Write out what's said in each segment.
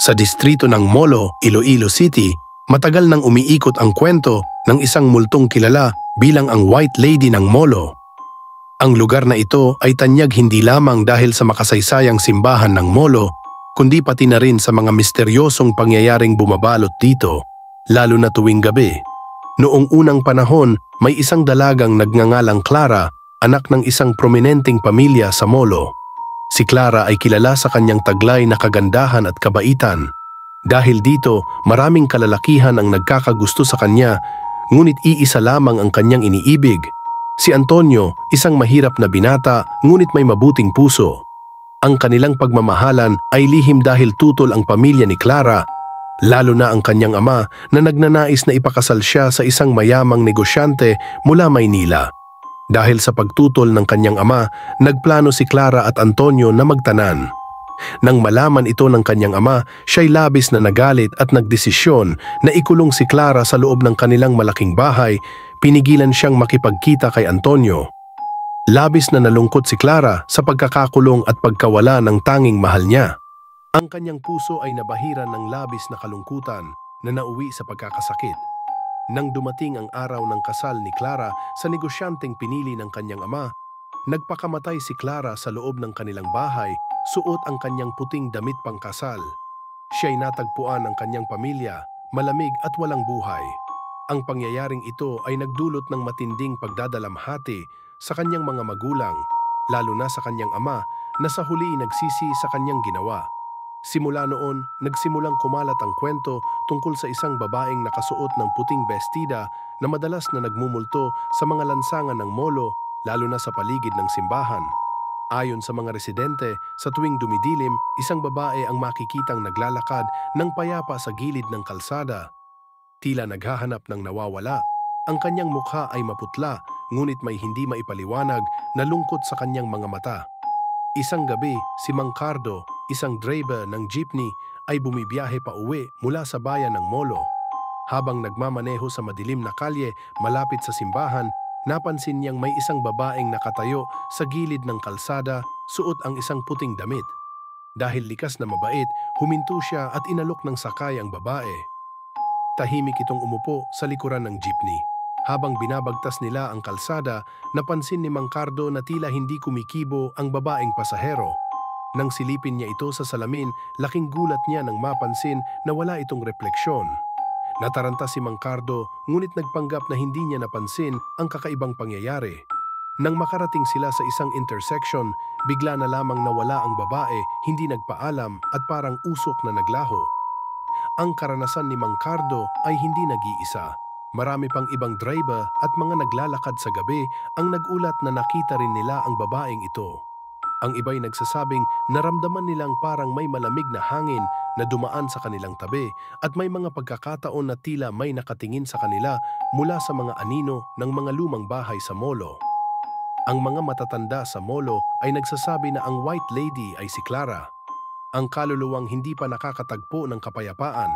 Sa distrito ng Molo, Iloilo City, matagal nang umiikot ang kwento ng isang multong kilala bilang ang White Lady ng Molo. Ang lugar na ito ay tanyag hindi lamang dahil sa makasaysayang simbahan ng Molo, kundi pati na rin sa mga misteryosong pangyayaring bumabalot dito, lalo na tuwing gabi. Noong unang panahon, may isang dalagang nagngangalang Clara, anak ng isang prominenteng pamilya sa Molo. Si Clara ay kilala sa kanyang taglay na kagandahan at kabaitan. Dahil dito, maraming kalalakihan ang nagkakagusto sa kanya, ngunit iisa lamang ang kanyang iniibig. Si Antonio, isang mahirap na binata, ngunit may mabuting puso. Ang kanilang pagmamahalan ay lihim dahil tutol ang pamilya ni Clara, lalo na ang kanyang ama na nagnanais na ipakasal siya sa isang mayamang negosyante mula Maynila. Dahil sa pagtutol ng kanyang ama, nagplano si Clara at Antonio na magtanan. Nang malaman ito ng kanyang ama, siya'y labis na nagalit at nagdesisyon na ikulong si Clara sa loob ng kanilang malaking bahay. Pinigilan siyang makipagkita kay Antonio. Labis na nalungkot si Clara sa pagkakakulong at pagkawala ng tanging mahal niya. Ang kanyang puso ay nabahiran ng labis na kalungkutan na nauwi sa pagkakasakit. Nang dumating ang araw ng kasal ni Clara sa negosyanteng pinili ng kanyang ama, nagpakamatay si Clara sa loob ng kanilang bahay, suot ang kanyang puting damit pangkasal. Siya'y natagpuan ng kanyang pamilya, malamig at walang buhay. Ang pangyayaring ito ay nagdulot ng matinding pagdadalamhati sa kanyang mga magulang, lalo na sa kanyang ama na sa huli nagsisi sa kanyang ginawa. Simula noon, nagsimulang kumalat ang kwento tungkol sa isang babaeng nakasuot ng puting bestida na madalas na nagmumulto sa mga lansangan ng Molo, lalo na sa paligid ng simbahan. Ayon sa mga residente, sa tuwing dumidilim, isang babae ang makikitang naglalakad ng payapa sa gilid ng kalsada. Tila naghahanap ng nawawala. Ang kanyang mukha ay maputla, ngunit may hindi maipaliwanag na lungkot sa kanyang mga mata. Isang gabi, si Mang Cardo, isang driver ng jeepney, ay bumibiyahe pa uwi mula sa bayan ng Molo. Habang nagmamaneho sa madilim na kalye malapit sa simbahan, napansin niyang may isang babaeng nakatayo sa gilid ng kalsada, suot ang isang puting damit. Dahil likas na mabait, huminto siya at inalok ng sakay ang babae. Tahimik itong umupo sa likuran ng jeepney. Habang binabagtas nila ang kalsada, napansin ni Mang Cardo na tila hindi kumikibo ang babaeng pasahero. Nang silipin niya ito sa salamin, laking gulat niya nang mapansin na wala itong refleksyon. Nataranta si Mang Cardo, ngunit nagpanggap na hindi niya napansin ang kakaibang pangyayari. Nang makarating sila sa isang intersection, bigla na lamang nawala ang babae, hindi nagpaalam at parang usok na naglaho. Ang karanasan ni Mang Cardo ay hindi nag-iisa. Marami pang ibang driver at mga naglalakad sa gabi ang nagulat na nakita rin nila ang babaeng ito. Ang iba'y nagsasabing naramdaman nilang parang may malamig na hangin na dumaan sa kanilang tabi at may mga pagkakataon na tila may nakatingin sa kanila mula sa mga anino ng mga lumang bahay sa Molo. Ang mga matatanda sa Molo ay nagsasabi na ang White Lady ay si Clara, ang kaluluwang hindi pa nakakatagpo ng kapayapaan.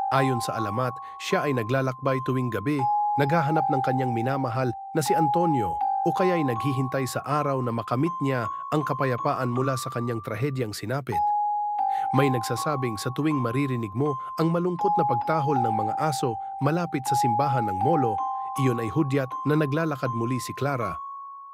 Ayon sa alamat, siya ay naglalakbay tuwing gabi, naghahanap ng kanyang minamahal na si Antonio o kaya'y naghihintay sa araw na makamit niya ang kapayapaan mula sa kanyang trahedyang sinapit. May nagsasabing sa tuwing maririnig mo ang malungkot na pagtahol ng mga aso malapit sa simbahan ng Molo, iyon ay hudyat na naglalakad muli si Clara.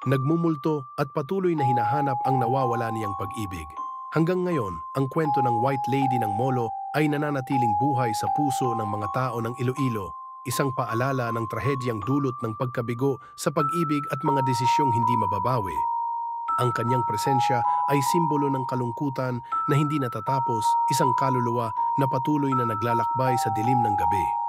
Nagmumulto at patuloy na hinahanap ang nawawala niyang pag-ibig. Hanggang ngayon, ang kwento ng White Lady ng Molo ay nananatiling buhay sa puso ng mga tao ng Iloilo, isang paalala ng trahedyang dulot ng pagkabigo sa pag-ibig at mga desisyong hindi mababawi. Ang kanyang presensya ay simbolo ng kalungkutan na hindi natatapos, isang kaluluwa na patuloy na naglalakbay sa dilim ng gabi.